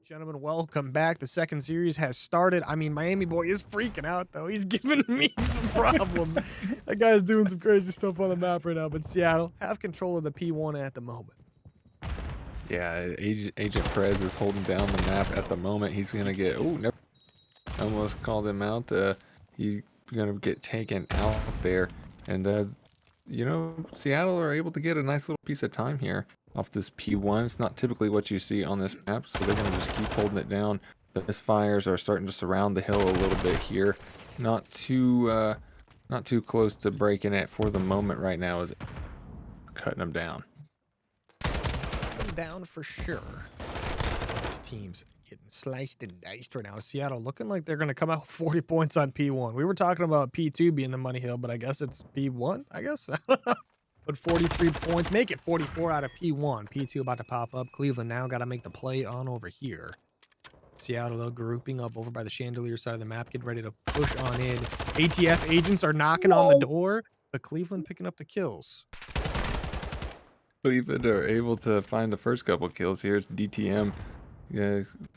Gentlemen, welcome back. The second series has started. I mean, Miami boy is freaking out, though. He's giving me some problems. That guy's doing some crazy stuff on the map right now, but Seattle have control of the P1 at the moment. Yeah, Agent Prez is holding down the map at the moment. He's gonna get never almost called him out. He's gonna get taken out there, and Seattle are able to get a nice little piece of time here off this P1. It's not typically what you see on this map, so they're gonna just keep holding it down. The Misfires are starting to surround the hill a little bit here. Not too close to breaking it for the moment right now, is cutting them down. Down for sure. These teams getting sliced and diced right now. Seattle looking like they're going to come out with 40 points on P1. We were talking about P2 being the money hill, but I guess it's P1, I guess. But 43 points, make it 44 out of P1. P2 about to pop up. Cleveland now got to make the play on over here. Seattle, though, grouping up over by the chandelier side of the map, getting ready to push on in. ATF agents are knocking on the door, but Cleveland picking up the kills. Cleveland are able to find the first couple kills here. It's DTM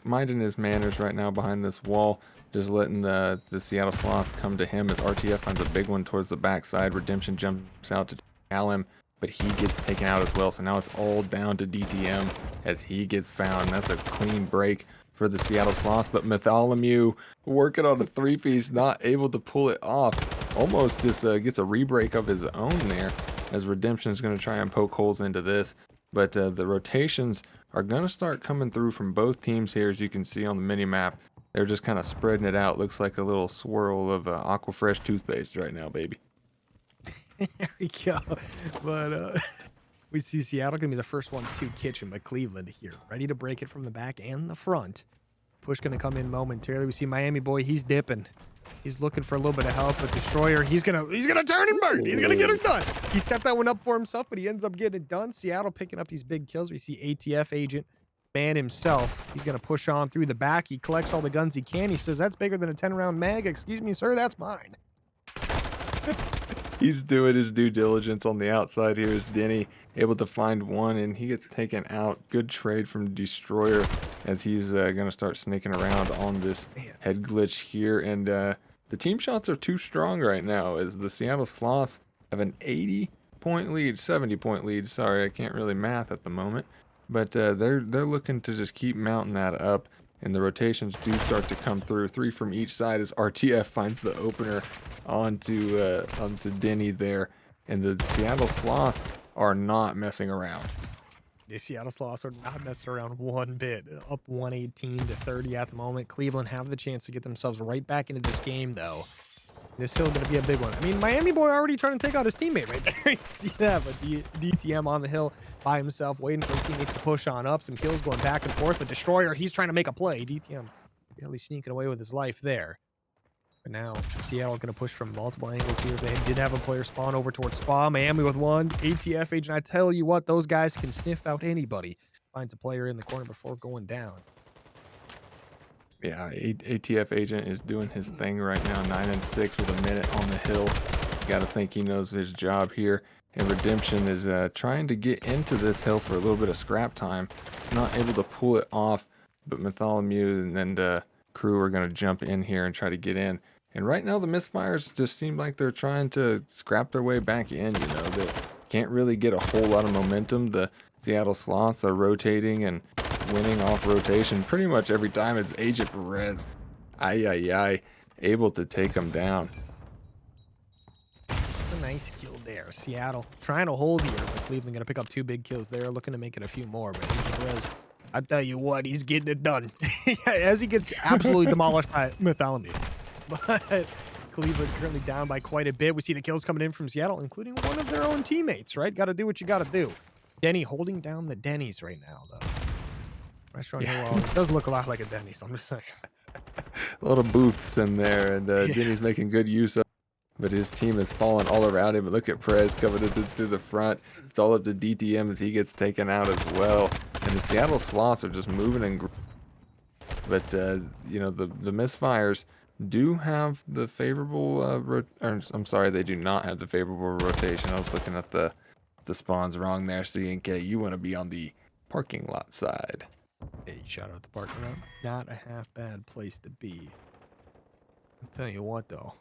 minding his manners right now behind this wall, just letting the Seattle Sloths come to him as RTF finds a big one towards the backside. Redemption jumps out to tackle him, but he gets taken out as well. So now it's all down to DTM as he gets found. That's a clean break for the Seattle Sloths, but MWII working on a three-piece, not able to pull it off. Almost just gets a re-break of his own there, as Redemption is going to try and poke holes into this. But the rotations are going to start coming through from both teams here, as you can see on the mini-map. They're just kind of spreading it out. Looks like a little swirl of Aquafresh toothpaste right now, baby. There we go. But we see Seattle going to be the first ones to kitchen, but Cleveland here, ready to break it from the back and the front. Push going to come in momentarily. We see Miami boy, he's dipping. He's looking for a little bit of help, but Destroyer, he's gonna turn and burn. He's gonna get it done. He set that one up for himself, but he ends up getting it done. Seattle picking up these big kills. We see ATF agent man himself. He's gonna push on through the back. He collects all the guns he can. He says, "That's bigger than a 10-round mag. Excuse me, sir, that's mine." He's doing his due diligence on the outside here. Is Denny able to find one, and he gets taken out. Good trade from Destroyer as he's going to start sneaking around on this head glitch here. And the team shots are too strong right now as the Seattle Sloths have an 80-point lead, 70-point lead. Sorry, I can't really math at the moment. But they're looking to just keep mounting that up. And the rotations do start to come through. 3 from each side as RTF finds the opener onto Denny there. And the Seattle Sloths are not messing around. The Seattle Sloths are not messing around one bit. Up 118 to 30 at the moment. Cleveland have the chance to get themselves right back into this game, though. This hill going to be a big one. I mean, Miami boy already trying to take out his teammate right there. You see that, but DTM on the hill by himself, waiting for his teammates to push on up. Some kills going back and forth. The Destroyer, he's trying to make a play. DTM really sneaking away with his life there. But now Seattle going to push from multiple angles here. They did have a player spawn over towards Spa. Miami with one. ATF agent, I tell you what, those guys can sniff out anybody. Finds a player in the corner before going down. Yeah, ATF agent is doing his thing right now. 9-6 with a minute on the hill. Got to think he knows his job here. And Redemption is trying to get into this hill for a little bit of scrap time. He's not able to pull it off, but MWII and crew are going to jump in here and try to get in. And right now the Misfires just seem like they're trying to scrap their way back in. You know, they can't really get a whole lot of momentum. The Seattle Sloths are rotating and winning off rotation pretty much every time. It's Agent Perez, able to take them down. It's a nice kill there. Seattle trying to hold here, but Cleveland going to pick up 2 big kills there, looking to make it a few more. But Agent Perez, I tell you what, he's getting it done. As he gets absolutely demolished by MWII. But Cleveland currently down by quite a bit. We see the kills coming in from Seattle, including one of their own teammates, right? Got to do what you got to do. Denny holding down the Denny's right now, though. Restaurant here, well, it does look a lot like a Denny's, I'm just saying. A lot of booths in there, and Denny's making good use of it, but his team is falling all around him. But look at Perez coming through the front. It's all up to DTM as he gets taken out as well. And the Seattle Sloths are just moving and but you know, the Misfires do have the favorable I'm sorry, they do not have the favorable rotation. I was looking at the spawns wrong there. CNK, you want to be on the parking lot side. Hey, shout out the parking lot. Not a half bad place to be. I'll tell you what, though.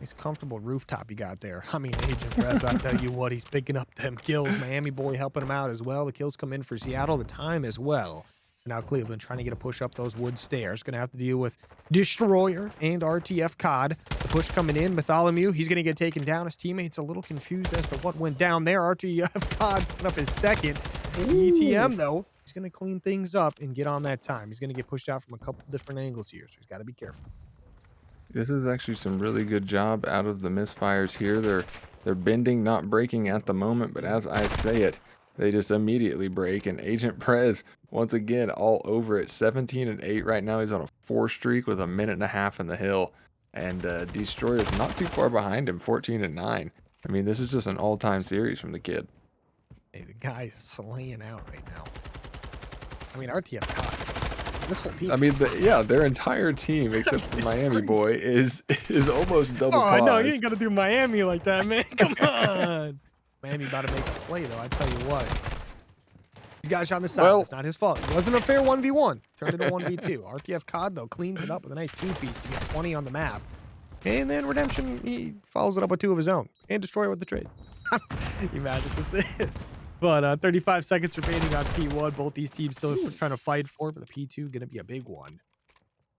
Nice comfortable rooftop you got there. I mean, Agent Rez, I tell you what, he's picking up them kills. Miami boy helping him out as well. The kills come in for Seattle, the time as well. Now Cleveland trying to get a push up those wood stairs. Going to have to deal with Destroyer and RTF COD. The push coming in. Bartholomew, he's going to get taken down. His teammates a little confused as to what went down there. RTF COD put up his second. ETM, though, he's going to clean things up and get on that time. He's going to get pushed out from a couple different angles here, so he's got to be careful. This is actually some really good job out of the Misfires here. They're bending, not breaking at the moment, but as I say it, they just immediately break. And Agent Prez, once again, all over it. 17-8 right now. He's on a 4 streak with a minute and a half in the hill. And Destroyer's not too far behind him, 14-9. I mean, this is just an all-time series from the kid. Hey, the guy's slaying out right now. I mean, RTF COD. This whole team. I mean, yeah, their entire team, except for Miami crazy. boy, is almost double Oh, pause. no, you ain't got to do Miami like that, man. Come on. Miami about to make a play, though. I tell you what. He's got a shot on the side. Well, It's not his fault. It wasn't a fair 1v1. Turned it a 1v2. RTF COD, though, cleans it up with a nice 2-piece to get 20 on the map. And then Redemption, he follows it up with 2 of his own. And Destroyer with the trade. Imagine this. But 35 seconds remaining on P1. Both these teams still trying to fight for it, but the P2 going to be a big one.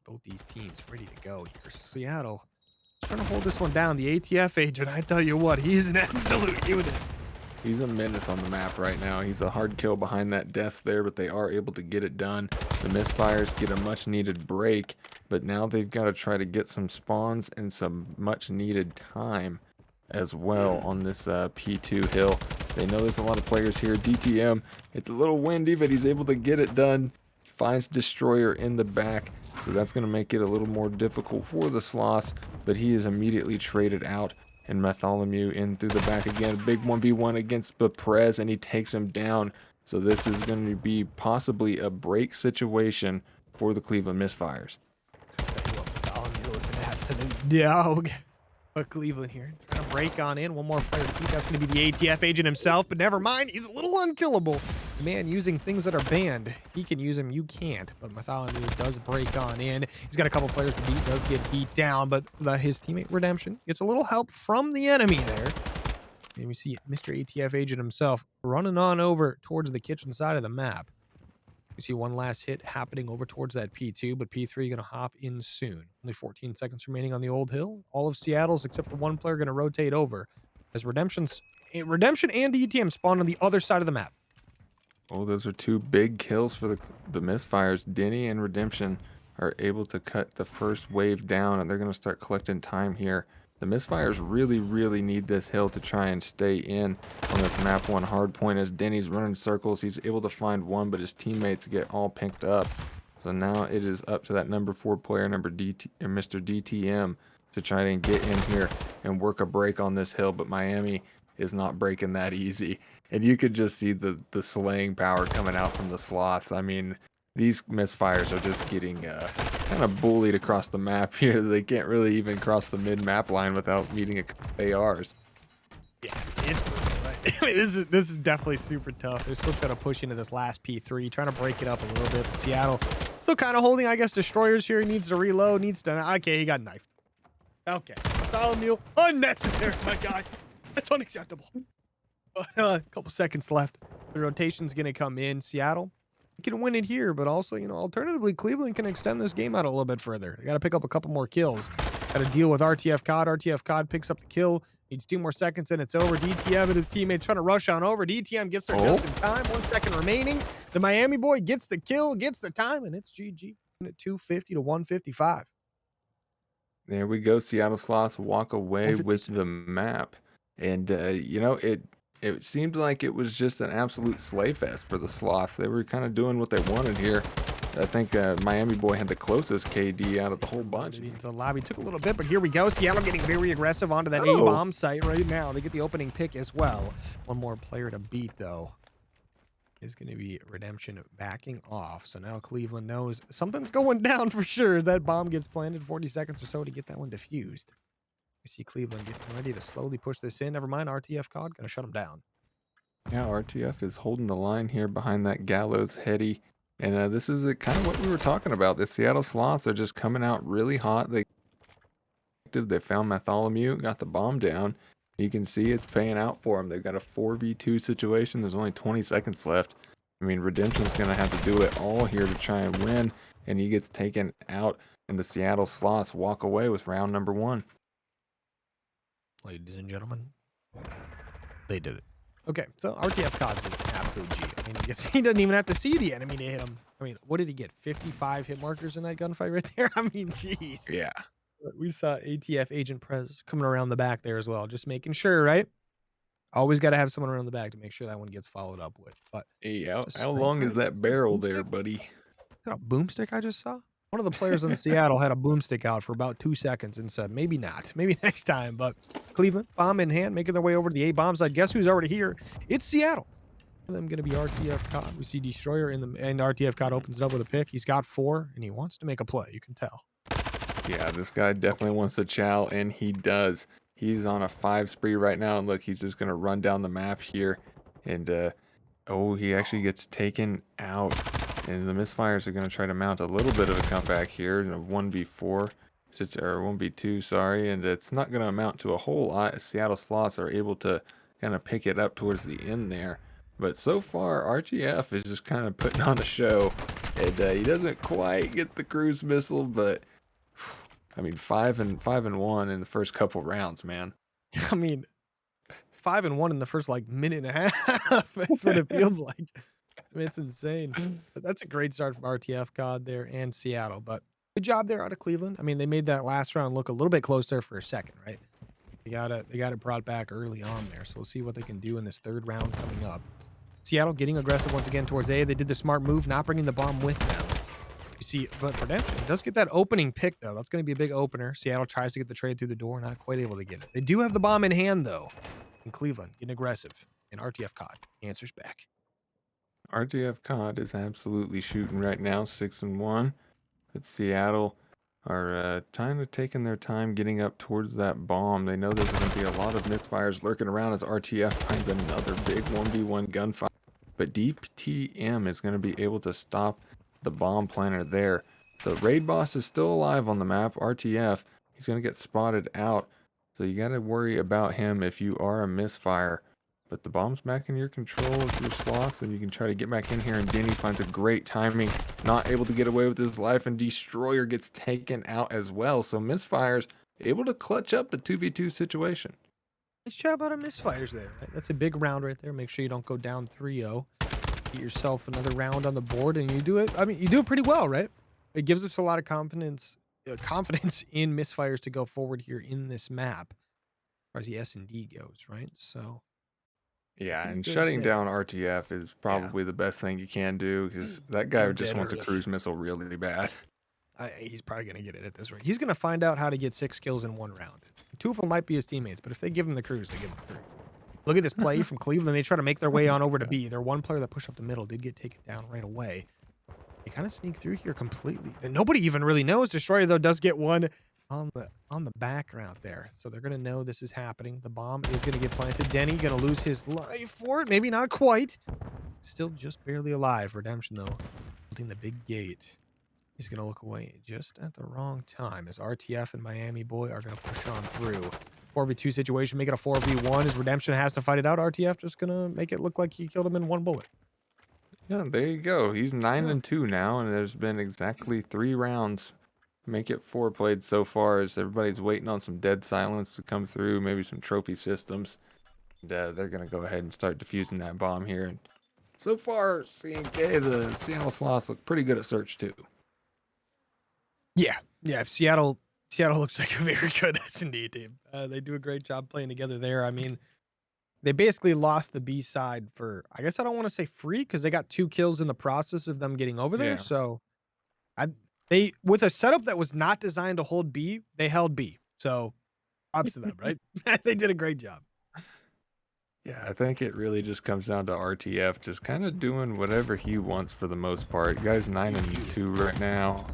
Both these teams ready to go here. Seattle trying to hold this one down. The ATF agent, I tell you what, he's an absolute unit. He's a menace on the map right now. He's a hard kill behind that desk there, but they are able to get it done. The Misfires get a much needed break, but now they've got to try to get some spawns and some much needed time as well on this P2 hill. They know there's a lot of players here. DTM, it's a little windy, but he's able to get it done. Finds Destroyer in the back, so that's going to make it a little more difficult for the Sloths, but he is immediately traded out. And Bartholomew in through the back again. Big 1v1 against Prez, and he takes him down. So this is going to be possibly a break situation for the Cleveland Misfires. Bartholomew is an absolute dog. But Cleveland here trying to break on in. One more player to beat. That's going to be the ATF agent himself, but never mind. He's a little unkillable. The man using things that are banned. He can use them. You can't. But Bartholomew does break on in. He's got a couple players to beat. Does get beat down, but his teammate Redemption gets a little help from the enemy there. And we see Mr. ATF agent himself running on over towards the kitchen side of the map. We see one last hit happening over towards that P2, but P3 going to hop in soon. Only 14 seconds remaining on the old hill. All of Seattle's, except for one player, going to rotate over as Redemption and ETM spawn on the other side of the map. Oh, those are 2 big kills for the Misfires. Denny and Redemption are able to cut the first wave down, and they're going to start collecting time here. The Misfires really, really need this hill to try and stay in on this map 1 hard point. As Denny's running circles, he's able to find one, but his teammates get all picked up. So now it is up to that number 4 player, Mr. DTM, to try and get in here and work a break on this hill. But Miami is not breaking that easy. And you could just see the slaying power coming out from the Sloths. I mean, these Misfires are just getting kind of bullied across the map here. They can't really even cross the mid-map line without meeting ARs. Yeah, it's brutal, right? I mean, this is definitely super tough. They're still trying to push into this last P3, trying to break it up a little bit. But Seattle still kind of holding, I guess, Destroyers here. He needs to reload, okay, he got knifed. Okay, Bartholomew, unnecessary, my guy. That's unacceptable. But a couple seconds left. The rotation's going to come in. Seattle can win it here, but also, alternatively, Cleveland can extend this game out a little bit further. They got to pick up a couple more kills. Got to deal with RTF COD. RTF COD picks up the kill. Needs 2 more seconds, and it's over. DTM and his teammate trying to rush on over. DTM gets there just in time. 1 second remaining. The Miami boy gets the kill, gets the time, and it's GG at 250 to 155. There we go. Seattle Sloths walk away with the map. And, it seemed like it was just an absolute slay fest for the Sloths. They were kind of doing what they wanted here. I think Miami boy had the closest KD out of the whole bunch. The lobby took a little bit, but here we go. Seattle getting very aggressive onto that A-bomb site right now. They get the opening pick as well. One more player to beat, though, is going to be Redemption backing off. So now Cleveland knows something's going down for sure. That bomb gets planted 40 seconds or so to get that one diffused. We see Cleveland getting ready to slowly push this in. Never mind, RTF COD going to shut them down. Yeah, RTF is holding the line here behind that Gallows Heady. And this is kind of what we were talking about. The Seattle Sloths are just coming out really hot. They found Bartholomew, got the bomb down. You can see it's paying out for them. They've got a 4v2 situation. There's only 20 seconds left. I mean, Redemption's going to have to do it all here to try and win. And he gets taken out. And the Seattle Sloths walk away with round number 1. Ladies and gentlemen, they did it. Okay, so RTF Cod's an absolute G. I mean, he doesn't even have to see the enemy to hit him. I mean, what did he get? 55 hit markers in that gunfight right there? I mean, jeez. Yeah. We saw ATF Agent Prez coming around the back there as well, just making sure, right? Always got to have someone around the back to make sure that one gets followed up with. But Hey, just how saying, long is right? that barrel there, buddy? Is that a boomstick I just saw? One of the players in Seattle had a boomstick out for about 2 seconds and said, maybe not, maybe next time. But Cleveland, bomb in hand, making their way over to the A bomb side. Guess who's already here? It's Seattle. Them going to be RTF COD. We see Destroyer and RTF COD opens it up with a pick. He's got 4 and he wants to make a play. You can tell. Yeah, this guy definitely wants to chow, and he does. He's on a 5 spree right now, and look, he's just going to run down the map here. And, oh, he actually gets taken out. And the Misfires are going to try to mount a little bit of a comeback here in a 1v4, or 1v2, sorry. And it's not going to amount to a whole lot. Seattle Sloths are able to kind of pick it up towards the end there. But so far, RTF is just kind of putting on a show. And he doesn't quite get the cruise missile, but... I mean, 5-1 in the first couple rounds, man. I mean, 5-1 in the first like minute and a half. That's what it feels like. I mean, it's insane. But that's a great start from RTF COD there and Seattle. But good job there out of Cleveland. I mean, they made that last round look a little bit closer for a second, right? They got it brought back early on there. So we'll see what they can do in this third round coming up. Seattle getting aggressive once again towards A. They did the smart move, not bringing the bomb with them. You see, but Redemption does get that opening pick, though. That's going to be a big opener. Seattle tries to get the trade through the door, not quite able to get it. They do have the bomb in hand, though. And Cleveland getting aggressive. And RTF COD answers back. RTF COD is absolutely shooting right now, 6-1. But Seattle are kind of taking their time getting up towards that bomb. They know there's going to be a lot of misfires lurking around as RTF finds another big 1v1 gunfight. But DTM is going to be able to stop the bomb planter there. So Raid Boss is still alive on the map. RTF, he's going to get spotted out. So you got to worry about him if you are a misfire. But the bomb's back in your control of your slots, and you can try to get back in here. And Denny finds a great timing, not able to get away with his life, and Destroyer gets taken out as well. So Misfires able to clutch up the 2v2 situation. Nice job out of Misfires there. Right? That's a big round right there. Make sure you don't go down 3-0. Get yourself another round on the board, and you do it. I mean, you do it pretty well, right? It gives us a lot of confidence in Misfires to go forward here in this map, as far as the S&D goes, right? So. Yeah, and shutting down RTF is probably the best thing you can do, because that guy just wants a cruise missile really bad. He's probably going to get it at this rate. He's going to find out how to get 6 kills in 1 round. 2 of them might be his teammates, but if they give him the cruise, they give him the cruise. Look at this play from Cleveland. They try to make their way on over to B. Their one player that pushed up the middle did get taken down right away. They kind of sneak through here completely. And nobody even really knows. Destroyer, though, does get one on the background there. So they're going to know this is happening. The bomb is going to get planted. Denny going to lose his life for it. Maybe not quite. Still just barely alive. Redemption, though, holding the big gate. He's going to look away just at the wrong time as RTF and MWII are going to push on through. 4v2 situation, make it a 4v1 as Redemption has to fight it out. RTF just going to make it look like he killed him in 1 bullet. Yeah, there you go. He's 9-2 now, and there's been exactly 3 rounds. Make it 4 played so far, as everybody's waiting on some dead silence to come through, maybe some trophy systems. And, they're going to go ahead and start defusing that bomb here. And so far, CNK, the Seattle Sloths look pretty good at search too. Yeah. Seattle looks like a very good S&D team. They do a great job playing together there. I mean, they basically lost the B side for, I guess I don't want to say free, because they got 2 kills in the process of them getting over there. Yeah. So they, with a setup that was not designed to hold B, they held B. So props to them, right? They did a great job. Yeah, I think it really just comes down to RTF just kind of doing whatever he wants for the most part. Guy's 9-2 right now.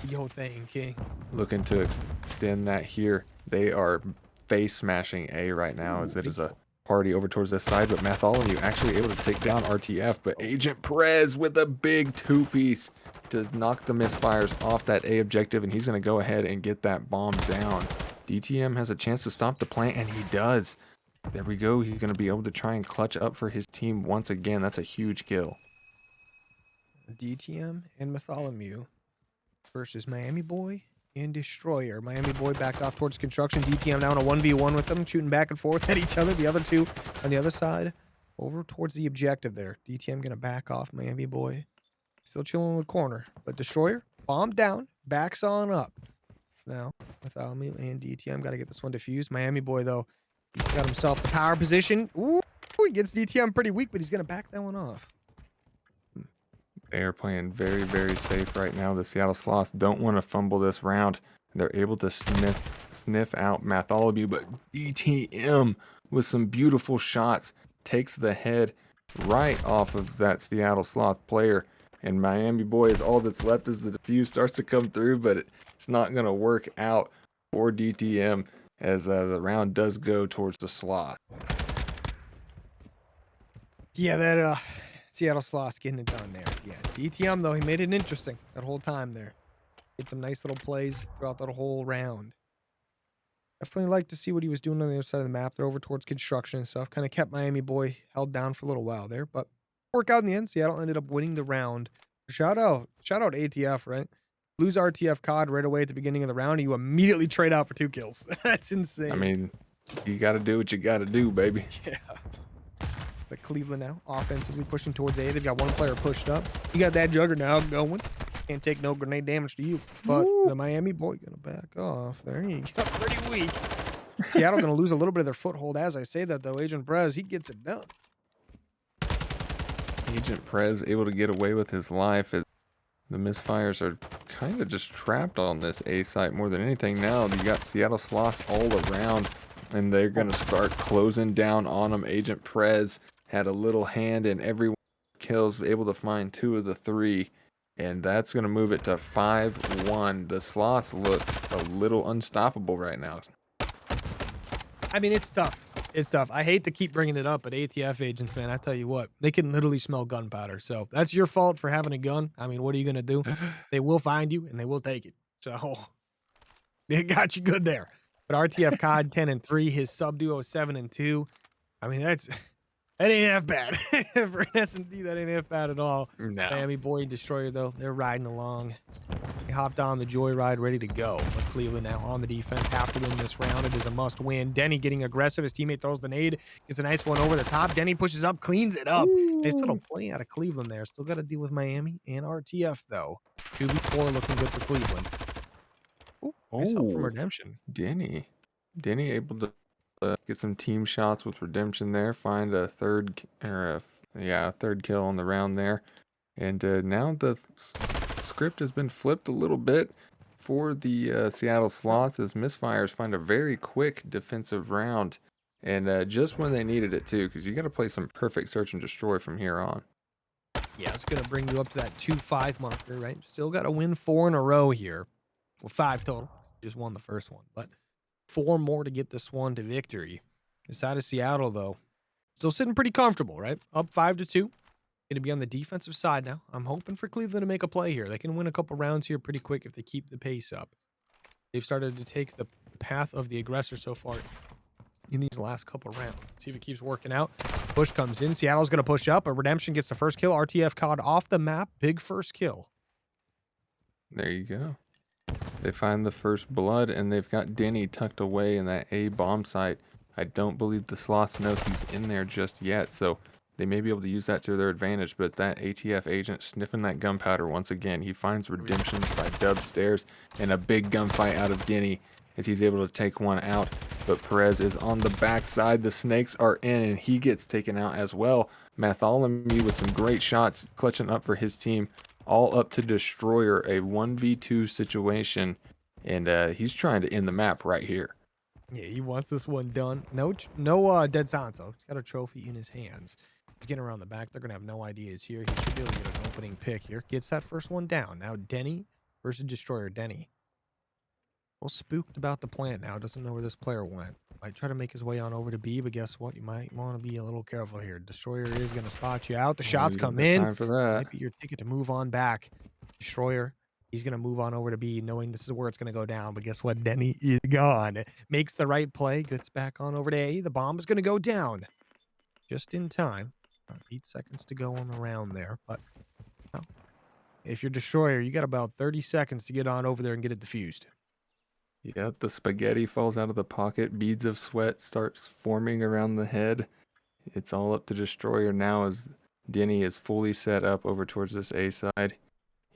Yo thing, King. Looking to extend that here. They are face smashing A right now, as it is a party over towards this side, but Bartholomew actually able to take down RTF, but Agent Perez with a big two-piece to knock the Misfires off that A objective, and he's going to go ahead and get that bomb down. DTM has a chance to stop the plant, and he does. There we go. He's going to be able to try and clutch up for his team once again. That's a huge kill. DTM and Bartholomew versus Miami Boy and Destroyer. Miami Boy backed off towards construction. DTM now in a 1v1 with them, shooting back and forth at each other. The other two on the other side over towards the objective there. DTM going to back off. Miami Boy still chilling in the corner. But Destroyer, bomb down, backs on up. Now, Bartholomew and DTM got to get this one defused. Miami Boy, though, he's got himself the power position. Ooh, he gets DTM pretty weak, but he's going to back that one off. They are playing very, very safe right now. The Seattle Sloths don't want to fumble this round. They're able to sniff out Bartholomew, but DTM with some beautiful shots takes the head right off of that Seattle Sloth player. And Miami Boy is all that's left as the defuse starts to come through, but it's not going to work out for DTM as the round does go towards the Sloth. Yeah, that Seattle Sloths getting it done there. Yeah, DTM, though, he made it interesting that whole time there. Did some nice little plays throughout that whole round. Definitely like to see what he was doing on the other side of the map. They're over towards construction and stuff. Kind of kept Miami Boy held down for a little while there, but worked out in the end. Seattle ended up winning the round. Shout out ATF, right? Lose RTF COD right away at the beginning of the round, and you immediately trade out for 2 kills. That's insane. I mean, you got to do what you got to do, baby. Yeah. But Cleveland now offensively pushing towards A. They've got one player pushed up. You got that Juggernaut going. Can't take no grenade damage to you. But the Miami Boy gonna back off. There you go. Pretty weak. Seattle gonna lose a little bit of their foothold. As I say that, though, Agent Perez, he gets it done. Agent Perez able to get away with his life as the Misfires are kind of just trapped on this A site more than anything now. You got Seattle Sloths all around, and they're going to start closing down on them. Agent Perez had a little hand in every kills, able to find 2 of the 3, and that's going to move it to 5-1. The Sloths look a little unstoppable right now. I mean, it's tough. It's tough. I hate to keep bringing it up, but ATF agents, man, I tell you what, they can literally smell gunpowder. So that's your fault for having a gun. I mean, what are you going to do? They will find you, and they will take it. So they got you good there. But RTF COD 10-3, his sub duo 7-2. I mean, that ain't half bad. For an S&D, that ain't half bad at all. No. Miami Boy and Destroyer, though, they're riding along. They hopped on the joyride, ready to go. But Cleveland now on the defense, have to win this round. It is a must-win. Denny getting aggressive. His teammate throws the nade, gets a nice one over the top. Denny pushes up, cleans it up. Nice little play out of Cleveland there. Still got to deal with Miami and RTF, though. 2v4 looking good for Cleveland. Ooh, nice help from Redemption. Denny able to get some team shots with Redemption there. Find a third kill on the round there. And now the script has been flipped a little bit for the Seattle Sloths as Misfires find a very quick defensive round. And just when they needed it too, because you got to play some perfect search and destroy from here on. Yeah, it's going to bring you up to that 2-5 marker, right? Still got to win 4 in a row here. Well, 5 total. Just won the first one, but 4 more to get this one to victory. This side of Seattle, though, still sitting pretty comfortable, right? Up 5-2. Going to be on the defensive side now. I'm hoping for Cleveland to make a play here. They can win a couple rounds here pretty quick if they keep the pace up. They've started to take the path of the aggressor so far in these last couple rounds. Let's see if it keeps working out. Push comes in. Seattle's going to push up. A Redemption gets the first kill. RTF COD off the map. Big first kill. There you go. They find the first blood, and they've got Denny tucked away in that A bomb site. I don't believe the Sloths know he's in there just yet, so they may be able to use that to their advantage. But that ATF agent sniffing that gunpowder once again. He finds Redemption by Dub stairs, and a big gunfight out of Denny as he's able to take one out. But Perez is on the backside. The snakes are in, and he gets taken out as well. Bartholomew with some great shots, clutching up for his team. All up to Destroyer, a 1v2 situation, and he's trying to end the map right here. Yeah, he wants this one done. No dead silence, though. He's got a trophy in his hands. He's getting around the back. They're going to have no ideas here. He should be able to get an opening pick here. Gets that first one down. Now Denny versus Destroyer. Denny. Well, spooked about the plant now. Doesn't know where this player went. Might try to make his way on over to B, but guess what? You might want to be a little careful here. Destroyer is going to spot you out. The Oh, shots you don't come got in. time for that. Might be your ticket to move on back. Destroyer, he's going to move on over to B, knowing this is where it's going to go down. But guess what? Denny is gone. Makes the right play. Gets back on over to A. The bomb is going to go down just in time. 8 seconds to go on the round there. But well, if you're Destroyer, you got about 30 seconds to get on over there and get it defused. Yeah, the spaghetti falls out of the pocket. Beads of sweat starts forming around the head. It's all up to Destroyer now as Denny is fully set up over towards this A side.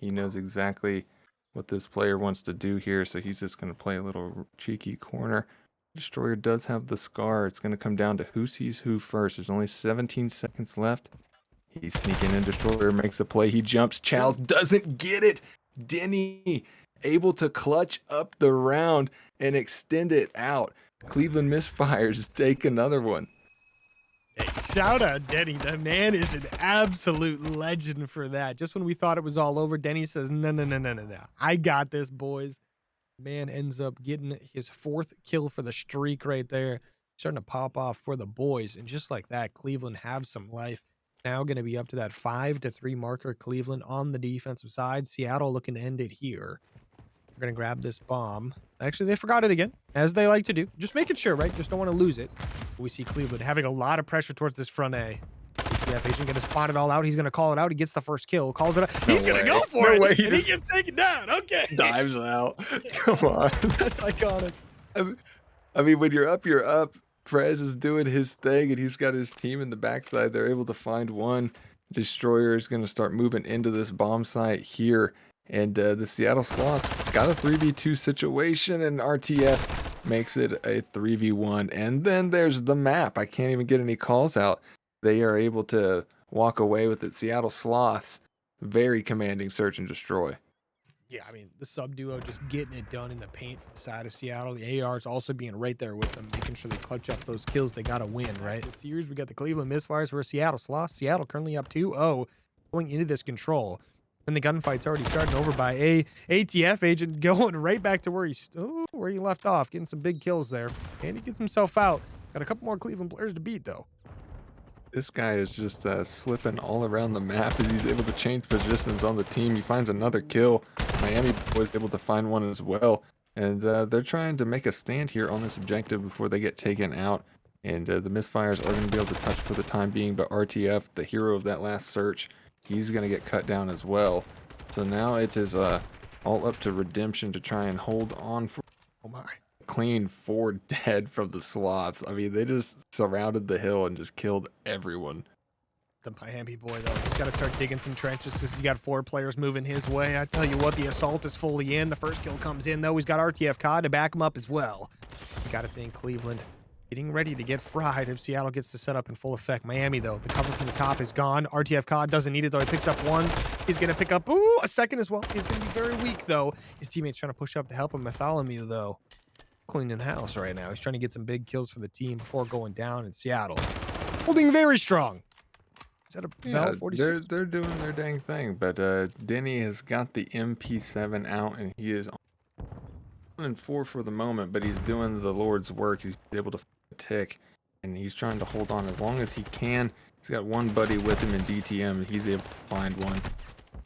He knows exactly what this player wants to do here, so he's just going to play a little cheeky corner. Destroyer does have the scar. It's going to come down to who sees who first. There's only 17 seconds left. He's sneaking in. Destroyer makes a play. He jumps. Chals doesn't get it. Denny able to clutch up the round and extend it out. Cleveland Misfires take another one. Hey, shout out Denny. The man is an absolute legend for that. Just when we thought it was all over, Denny says, no. I got this, boys. Man ends up getting his 4th kill for the streak right there. Starting to pop off for the boys. And just like that, Cleveland have some life. Now going to be up to that 5-3 marker. Cleveland on the defensive side. Seattle looking to end it here. We're going to grab this bomb. Actually, they forgot it again, as they like to do. Just making sure, right? Just don't want to lose it. We see Cleveland having a lot of pressure towards this front A. ATF agent going to spot it all out. He's going to call it out. He gets the first kill. Calls it out. He's going to go for it. Way. And he gets taken down. Okay. Dives out. Come on. That's iconic. I mean, when you're up, you're up. Prez is doing his thing, and he's got his team in the backside. They're able to find one. Destroyer is going to start moving into this bomb site here. And the Seattle Sloths got a 3v2 situation, and RTF makes it a 3v1. And then there's the map. I can't even get any calls out. They are able to walk away with it. Seattle Sloths, very commanding search and destroy. Yeah, I mean, the sub duo just getting it done in the paint for the side of Seattle. The ARs also being right there with them, making sure they clutch up those kills. They got to win, right? This series, we got the Cleveland Misfires versus Seattle Sloths. Seattle currently up 2-0 going into this control. And the gunfight's already starting over by ATF agent going right back to where he left off, getting some big kills there. And he gets himself out. Got a couple more Cleveland players to beat, though. This guy is just slipping all around the map as he's able to change positions on the team. He finds another kill. Miami was able to find one as well. And they're trying to make a stand here on this objective before they get taken out. And the Misfires are going to be able to touch for the time being. But RTF, the hero of that last search, he's going to get cut down as well. So now it is all up to Redemption to try and hold on for clean 4 dead from the Sloths. I mean, they just surrounded the hill and just killed everyone. The Miami boy, though, he's got to start digging some trenches because he's got 4 players moving his way. I tell you what, the assault is fully in. The first kill comes in, though. He's got RTF COD to back him up as well. You got to think Cleveland getting ready to get fried if Seattle gets to set up in full effect. Miami, though, the cover from the top is gone. RTF COD doesn't need it, though. He picks up 1. He's going to pick up a second as well. He's going to be very weak, though. His teammates trying to push up to help him. Bartholomew, though, cleaning house right now. He's trying to get some big kills for the team before going down in Seattle. Holding very strong. Is that a Val 46? They're doing their dang thing, but Denny has got the MP7 out, and he is on 4 for the moment, but he's doing the Lord's work. He's able to tick, and he's trying to hold on as long as he can. He's got one buddy with him in DTM, and he's able to find one.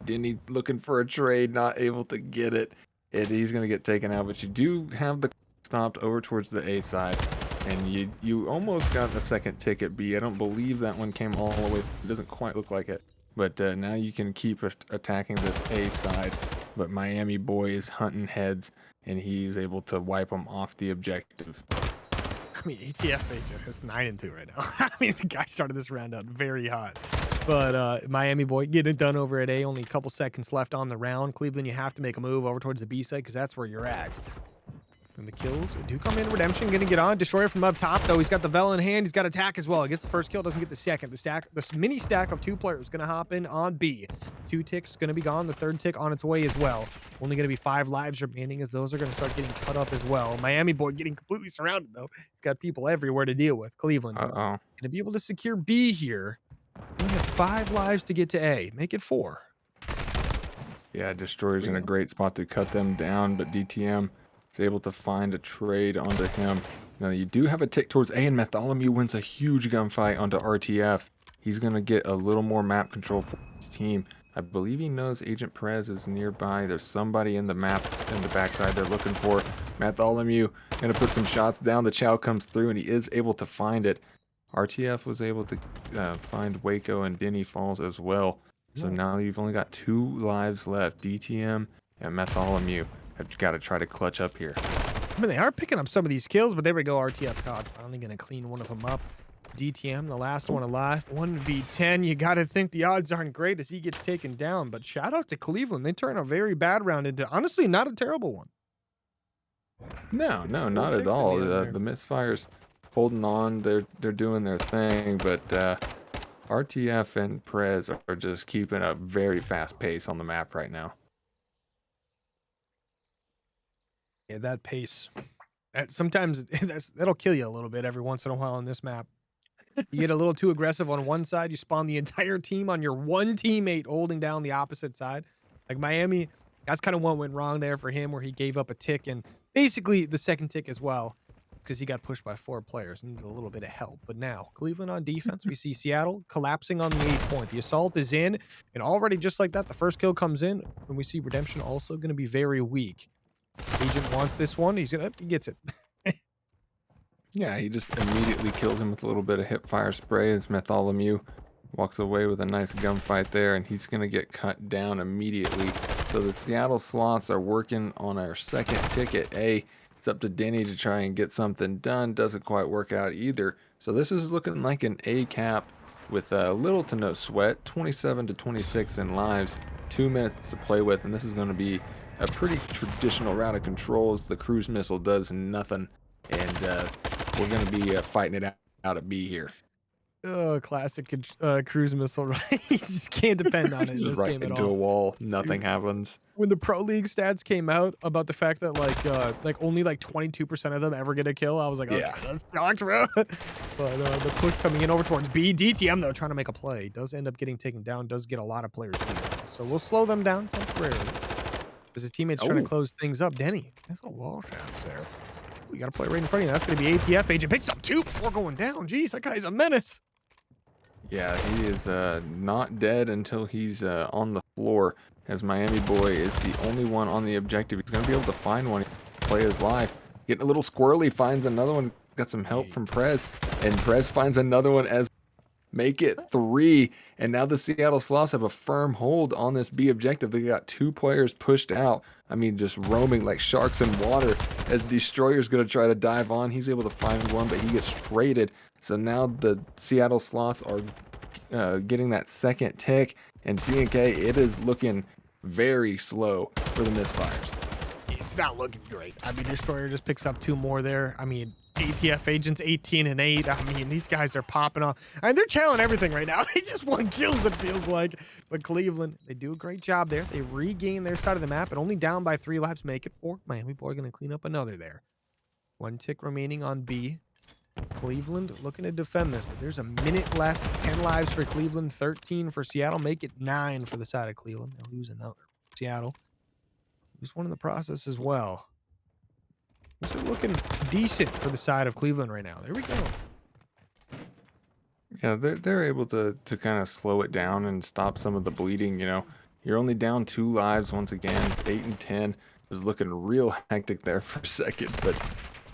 Denny looking for a trade, not able to get it, and he's going to get taken out, but you do have the stopped over towards the A side, and you almost got a second ticket B. I don't believe that one came all the way. It doesn't quite look like it, but now you can keep attacking this A side, but Miami boy is hunting heads, and he's able to wipe them off the objective. I mean, ATF agent is 9-2 right now. I mean, the guy started this round out very hot. But Miami boy getting it done over at A. Only a couple seconds left on the round. Cleveland, you have to make a move over towards the B side because that's where you're at. And the kills do come in. Redemption going to get on. Destroyer from up top, though. He's got the Vel in hand. He's got attack as well. He gets the first kill, doesn't get the second. The mini stack of 2 players going to hop in on B. 2 ticks going to be gone. The 3rd tick on its way as well. Only going to be 5 lives remaining as those are going to start getting cut up as well. Miami boy getting completely surrounded, though. He's got people everywhere to deal with. Cleveland going to be able to secure B here. Only have 5 lives to get to A. Make it 4. Yeah, Destroyer's in a great spot to cut them down, but DTM is able to find a trade onto him. Now you do have a tick towards A, and Bartholomew wins a huge gunfight onto RTF. He's going to get a little more map control for his team. I believe he knows Agent Perez is nearby. There's somebody in the map in the backside they're looking for. Bartholomew going to put some shots down. The Chow comes through, and he is able to find it. RTF was able to find Waco and Denny Falls as well. So now you've only got 2 lives left. DTM and Bartholomew have got to try to clutch up here. I mean, they are picking up some of these kills, but there we go. RTF caught. Finally going to clean one of them up. DTM, the last one alive. 1v10. You got to think the odds aren't great as he gets taken down. But shout out to Cleveland. They turn a very bad round into, honestly, not a terrible one. No, not at all. The Misfires holding on. They're doing their thing. But RTF and Prez are just keeping a very fast pace on the map right now. Yeah, that pace. Sometimes that'll kill you a little bit every once in a while on this map. You get a little too aggressive on one side, you spawn the entire team on your one teammate holding down the opposite side. Like Miami, that's kind of what went wrong there for him, where he gave up a tick and basically the second tick as well, because he got pushed by 4 players and needed a little bit of help. But now Cleveland on defense, we see Seattle collapsing on the 8 point. The assault is in, and already just like that, the first kill comes in, and we see Redemption also going to be very weak. Agent wants this one. He gets it. Yeah, he just immediately kills him with a little bit of hip fire spray as Bartholomew walks away with a nice gunfight there, and he's going to get cut down immediately. So the Seattle Sloths are working on our second ticket. It's up to Denny to try and get something done. Doesn't quite work out either. So this is looking like an A cap with little to no sweat. 27 to 26 in lives. 2 minutes to play with, and this is going to be a pretty traditional round of controls. The cruise missile does nothing, and we're going to be fighting it out at B here. Oh, classic cruise missile, right? You just can't depend on it in this game at all. Into a wall, nothing happens. When the Pro League stats came out about the fact that like only like 22% of them ever get a kill, I was like, okay, that's shocked, bro. But the push coming in over towards B. DTM though, trying to make a play, does end up getting taken down, does get a lot of players here. So we'll slow them down temporarily because his teammates trying to close things up. Denny, nice little wall shots there. We got to play right in front of you. That's going to be ATF. Agent picks up 2 before going down. Jeez, that guy's a menace. Yeah, he is not dead until he's on the floor, as MWII is the only one on the objective. He's going to be able to find one, play his life. Getting a little squirrely, finds another one, got some help from Prez, and Prez finds another one as make it 3, and now the Seattle Sloths have a firm hold on this B objective. They got 2 players pushed out. I mean, just roaming like sharks in water as Destroyer's going to try to dive on. He's able to find one, but he gets traded. So now the Seattle Sloths are getting that second tick, and CNK, it is looking very slow for the Misfires. It's not looking great. I mean, Destroyer just picks up 2 more there. I mean, ATF Agents 18 and 8. I mean, these guys are popping off. I mean, they're challenging everything right now. They just won kills, it feels like. But Cleveland, they do a great job there. They regain their side of the map, and only down by 3 lives make it 4. MWII going to clean up another there. 1 tick remaining on B. Cleveland looking to defend this, but there's a minute left. 10 lives for Cleveland, 13 for Seattle. Make it 9 for the side of Cleveland. They'll lose another. Seattle lose one in the process as well. Things are looking decent for the side of Cleveland right now. There we go. Yeah, they're able to kind of slow it down and stop some of the bleeding. You know, you're only down 2 lives once again. It's 8 and 10. It was looking real hectic there for a second, but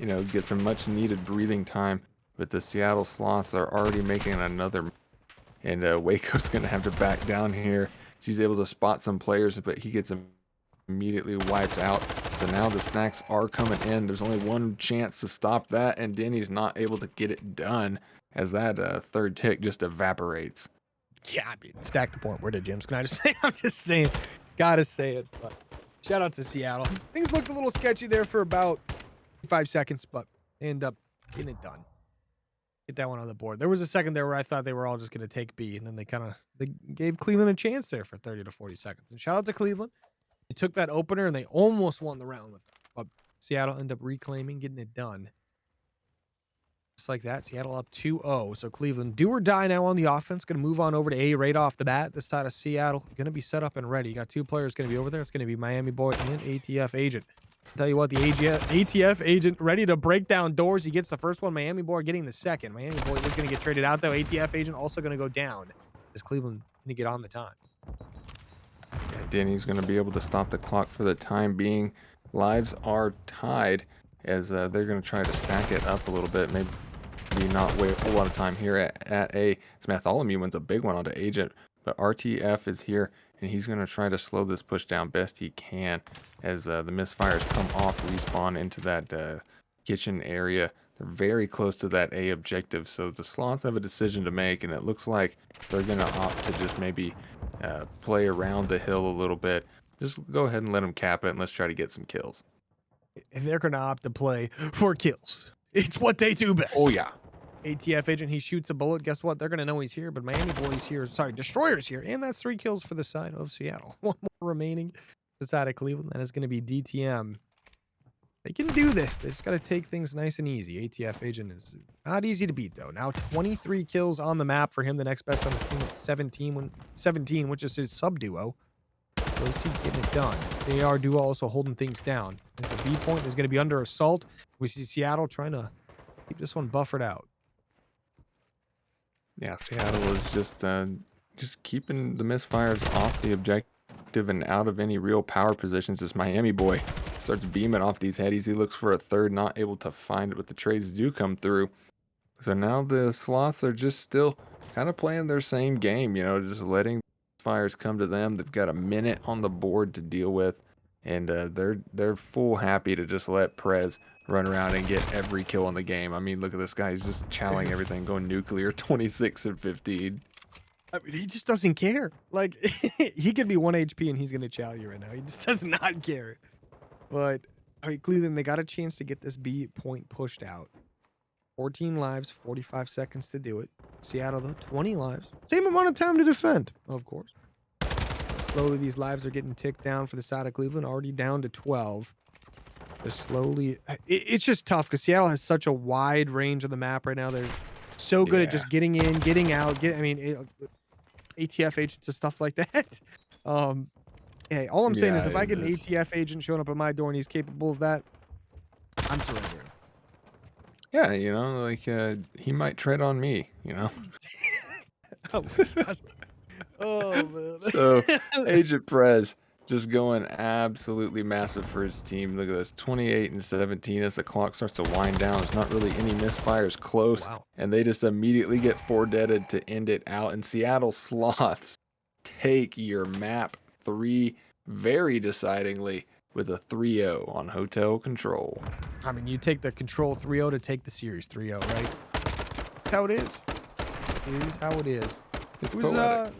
you know, get some much needed breathing time. But the Seattle Sloths are already making another, and Waco's gonna have to back down here. He's able to spot some players, but he gets immediately wiped out. So now the snacks are coming in. There's only one chance to stop that, and Denny's not able to get it done as that 3rd tick just evaporates. Yeah, I mean, stack the point. Where did James? Can I just say? I'm just saying. Gotta say it. But shout out to Seattle. Things looked a little sketchy there for about 5 seconds, but they end up getting it done. Get that one on the board. There was a second there where I thought they were all just going to take B, and then they gave Cleveland a chance there for 30 to 40 seconds. And shout out to Cleveland. They took that opener, and they almost won the round with it. But Seattle ended up reclaiming, getting it done. Just like that, Seattle up 2-0. So Cleveland, do or die now on the offense. Going to move on over to A right off the bat. This side of Seattle, going to be set up and ready. You got 2 players going to be over there. It's going to be MWII and ATF Agent. Tell you what, the ATF agent ready to break down doors. He gets the first one. Miami boy getting the second. Miami boy is going to get traded out, though. ATF agent also going to go down. Is Cleveland going to get on the time? Yeah, Denny's going to be able to stop the clock for the time being. Lives are tied as they're going to try to stack it up a little bit. Maybe not waste a lot of time here at A. Bartholomew wins a big one onto Agent, but RTF is here, and he's going to try to slow this push down best he can as the Misfires come off respawn into that kitchen area. They're very close to that A objective, so the Sloths have a decision to make, and it looks like they're going to opt to just maybe play around the hill a little bit. Just go ahead and let them cap it, and let's try to get some kills. If they're going to opt to play for kills, it's what they do best. Oh, yeah. ATF agent, he shoots a bullet. Guess what? They're going to know he's here, but Miami boy's here. Sorry, Destroyer's here. And that's 3 kills for the side of Seattle. One more remaining. The side of Cleveland. That is going to be DTM. They can do this. They just got to take things nice and easy. ATF agent is not easy to beat, though. Now 23 kills on the map for him. The next best on his team at 17, which is his sub-duo. Those two getting it done. They are duo also holding things down. The B point is going to be under assault. We see Seattle trying to keep this one buffered out. Yeah, Seattle is just keeping the Misfires off the objective and out of any real power positions. This Miami boy starts beaming off these headies. He looks for a third, not able to find it, but the trades do come through. So now the Sloths are just still kind of playing their same game, you know, just letting fires come to them. They've got a minute on the board to deal with, and they're full happy to just let Prez run around and get every kill in the game. I mean, look at this guy. He's just chowing everything, going nuclear, 26 and 15. I mean, he just doesn't care. Like, he could be 1 HP and he's going to chow you right now. He just does not care. But, I mean, Cleveland, they got a chance to get this B point pushed out. 14 lives, 45 seconds to do it. Seattle, though, 20 lives. Same amount of time to defend, of course. Slowly, these lives are getting ticked down for the side of Cleveland, already down to 12. They're slowly... It's just tough because Seattle has such a wide range of the map right now. They're so good at just getting in, getting out. ATF agents and stuff like that. Hey, all I'm saying is if I get an ATF agent showing up at my door and he's capable of that, I'm surrendering. Yeah, you know, like he might tread on me, you know. Oh my gosh. Oh man. So Agent Prez just going absolutely massive for his team. Look at this, 28 and 17 as the clock starts to wind down. There's not really any misfires close, and they just immediately get 4 deaded to end it out. And Seattle Sloths take your map 3 very decidingly with a 3-0 on Hotel Control. I mean, you take the Control 3-0 to take the Series 3-0, right? That's how it is. It is how it is. It's Who's, poetic.